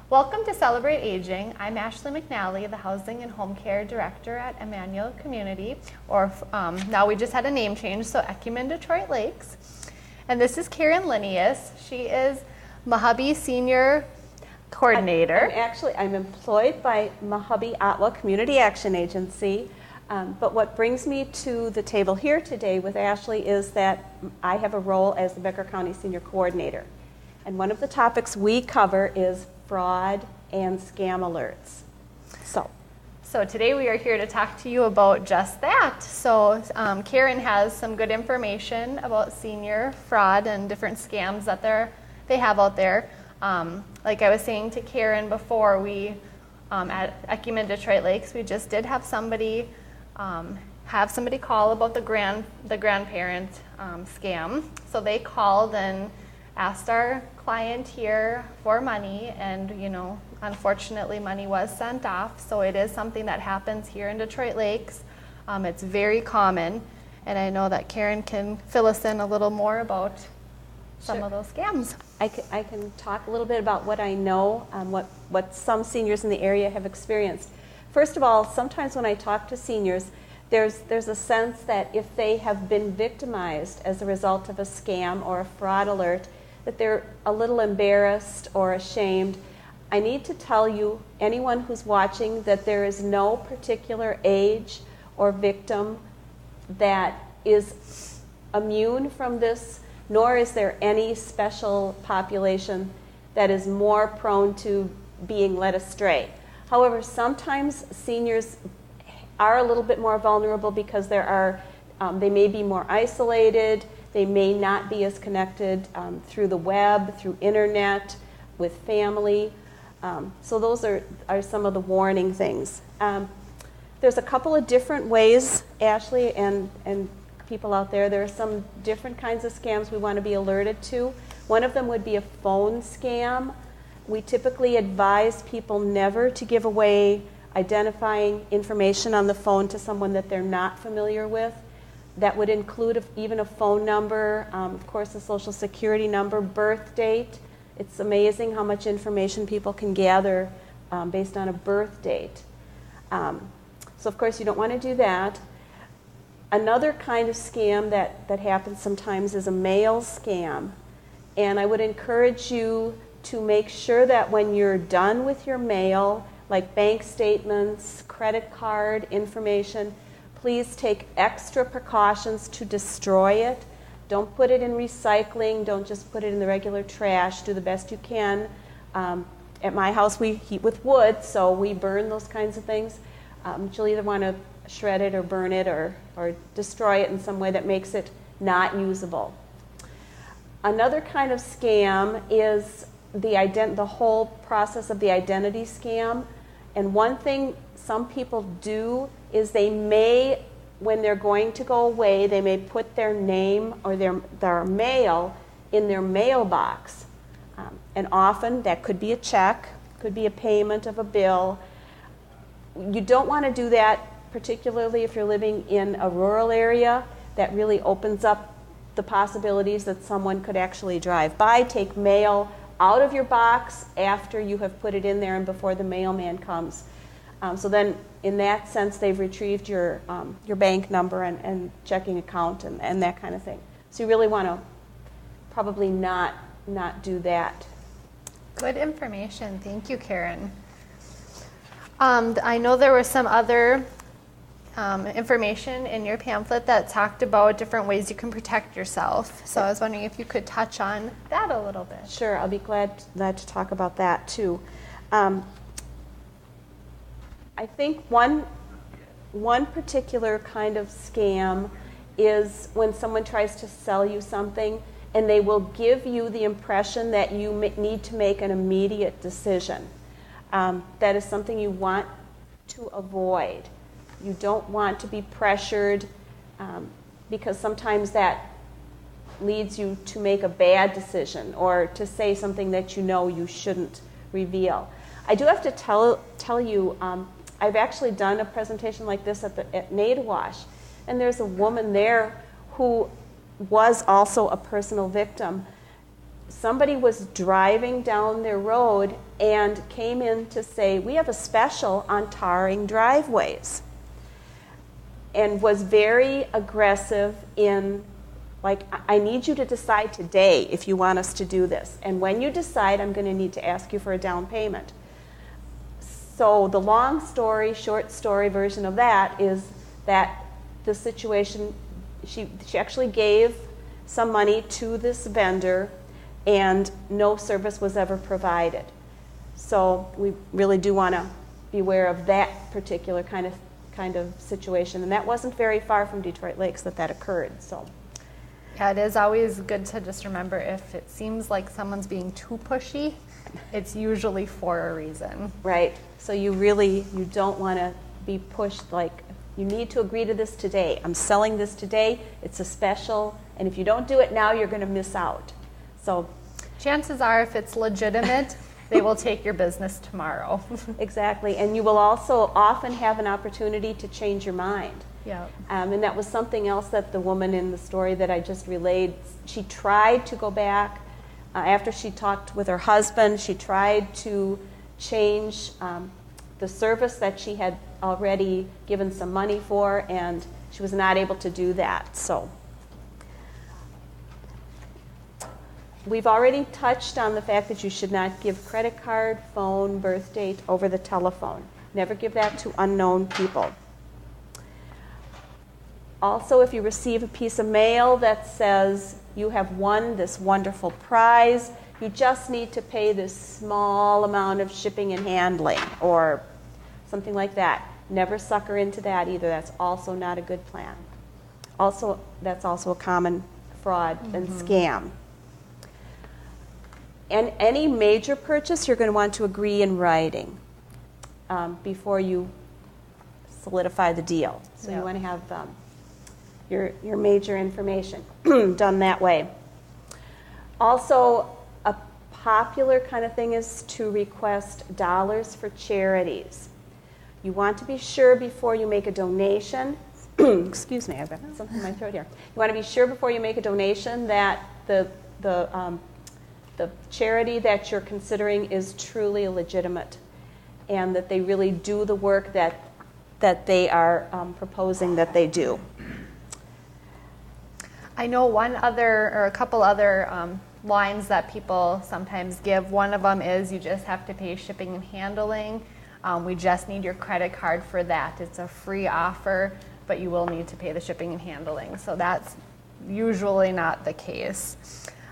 Welcome to Celebrate Aging. I'm Ashley McNally, the Housing and Home Care Director at Emmanuel Community, or now we just had a name change, so Ecumen Detroit Lakes. And this is Karen Linnaeus. She is Mojave Senior Coordinator. I'm employed by Mojave Ottawa Community Action Agency, but what brings me to the table here today with Ashley is that I have a role as the Becker County Senior Coordinator. And one of the topics we cover is fraud and scam alerts. So today we are here to talk to you about just that. So Karen has some good information about senior fraud and different scams that they have out there. Like I was saying to Karen before, we at Ecumen Detroit Lakes, we just did have somebody call about the grandparent scam. So they called and asked our client here for money, and unfortunately money was sent off. So it is something that happens here in Detroit Lakes. It's very common, and I know that Karen can fill us in a little more about some of those scams. I can talk a little bit about what I know, what some seniors in the area have experienced. First of all, sometimes when I talk to seniors, there's a sense that if they have been victimized as a result of a scam or a fraud alert, that they're a little embarrassed or ashamed. I need to tell you, anyone who's watching, that there is no particular age or victim that is immune from this, nor is there any special population that is more prone to being led astray. However, sometimes seniors are a little bit more vulnerable because they may be more isolated. They may not be as connected through the web, through internet, with family. So those are some of the warning things. There's a couple of different ways, Ashley, and people out there. There are some different kinds of scams we want to be alerted to. One of them would be a phone scam. We typically advise people never to give away identifying information on the phone to someone that they're not familiar with. That would include even a phone number, of course a social security number, birth date. It's amazing how much information people can gather based on a birth date. So of course you don't want to do that. Another kind of scam that happens sometimes is a mail scam. And I would encourage you to make sure that when you're done with your mail, like bank statements, credit card information, please take extra precautions to destroy it. Don't put it in recycling. Don't just put it in the regular trash. Do the best you can. At my house, we heat with wood, so we burn those kinds of things. You'll either want to shred it or burn it or destroy it in some way that makes it not usable. Another kind of scam is the whole process of the identity scam. And one thing some people do is they may, when they're going to go away, they may put their name or their mail in their mailbox. And often that could be a check, could be a payment of a bill. You don't want to do that, particularly if you're living in a rural area. That really opens up the possibilities that someone could actually drive by, take mail out of your box after you have put it in there and before the mailman comes. So then, in that sense, they've retrieved your bank number and checking account and that kind of thing. So you really want to probably not do that. Good information. Thank you, Karen. I know there was some other information in your pamphlet that talked about different ways you can protect yourself. So I was wondering if you could touch on that a little bit. Sure, I'll be glad to talk about that too. I think one particular kind of scam is when someone tries to sell you something and they will give you the impression that you need to make an immediate decision. That is something you want to avoid. You don't want to be pressured because sometimes that leads you to make a bad decision or to say something that you shouldn't reveal. I do have to tell you, I've actually done a presentation like this at Nadawash, and there's a woman there who was also a personal victim. somebody was driving down their road and came in to say, we have a special on tarring driveways, and was very aggressive in, like, I need you to decide today if you want us to do this. And when you decide, I'm going to need to ask you for a down payment. So the long story, short story version of that is that the situation, she actually gave some money to this vendor, and no service was ever provided. So we really do want to be aware of that particular kind of situation. And that wasn't very far from Detroit Lakes that occurred. So. Yeah, it is always good to just remember, if it seems like someone's being too pushy, it's usually for a reason. Right. So you don't want to be pushed, like, you need to agree to this today. I'm selling this today. It's a special. And if you don't do it now, you're going to miss out. So chances are, if it's legitimate, they will take your business tomorrow. Exactly. And you will also often have an opportunity to change your mind. Yeah. And that was something else that the woman in the story that I just relayed, she tried to go back. After she talked with her husband, she tried to change the service that she had already given some money for, and she was not able to do that. So we've already touched on the fact that you should not give credit card, phone, birth date over the telephone. Never give that to unknown people. Also, if you receive a piece of mail that says you have won this wonderful prize, you just need to pay this small amount of shipping and handling or something like that. Never sucker into that either. That's also not a good plan. Also, that's also a common fraud and scam. And any major purchase, you're going to want to agree in writing before you solidify the deal. So you want to have your major information done that way. Also, a popular kind of thing is to request dollars for charities. You want to be sure before you make a donation. Excuse me, I've got something in my throat here. You want to be sure before you make a donation that the charity that you're considering is truly legitimate, and that they really do the work that they are proposing that they do. I know a couple other lines that people sometimes give. One of them is, you just have to pay shipping and handling. We just need your credit card for that. It's a free offer, but you will need to pay the shipping and handling. So that's usually not the case.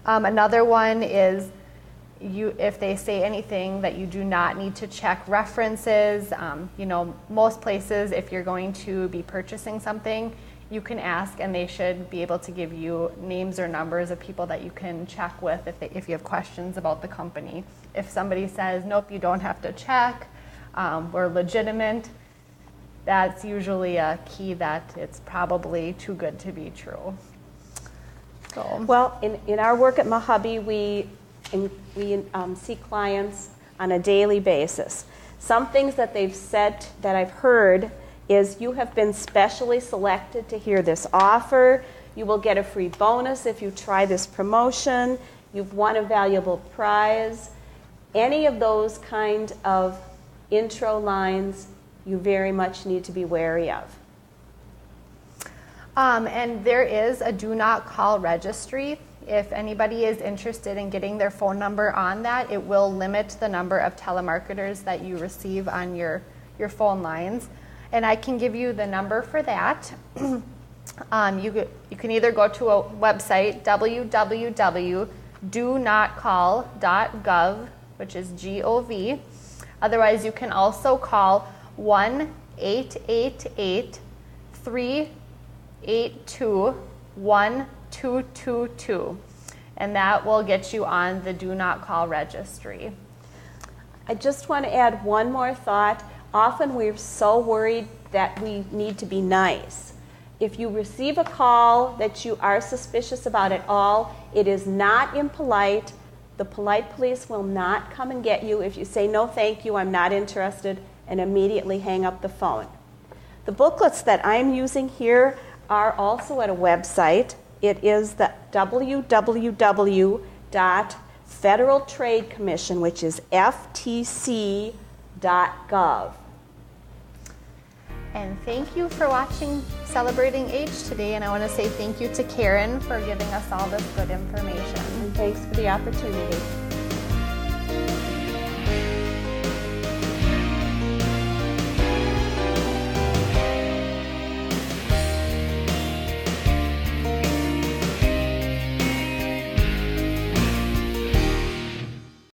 Another one is, if they say anything that you do not need to check references. Most places, if you're going to be purchasing something, you can ask, and they should be able to give you names or numbers of people that you can check with if you have questions about the company. If somebody says, nope, you don't have to check, we're legitimate, that's usually a key that it's probably too good to be true. So. Well, in our work at Mojave, we see clients on a daily basis. Some things that they've said that I've heard is, you have been specially selected to hear this offer. You will get a free bonus if you try this promotion. You've won a valuable prize. Any of those kind of intro lines, you very much need to be wary of. And there is a do not call registry. If anybody is interested in getting their phone number on that, it will limit the number of telemarketers that you receive on your phone lines. And I can give you the number for that. You can either go to a website, www.donotcall.gov, which is G-O-V. Otherwise, you can also call 1-888-382-1222. And that will get you on the do not call registry. I just want to add one more thought. Often we're so worried that we need to be nice. If you receive a call that you are suspicious about at all, it is not impolite. The polite police will not come and get you if you say, no, thank you, I'm not interested, and immediately hang up the phone. The booklets that I'm using here are also at a website. It is the www.donotcall.com. Federal Trade Commission, which is ftc.gov. And thank you for watching Celebrating Age today. And I want to say thank you to Karen for giving us all this good information. And thanks for the opportunity.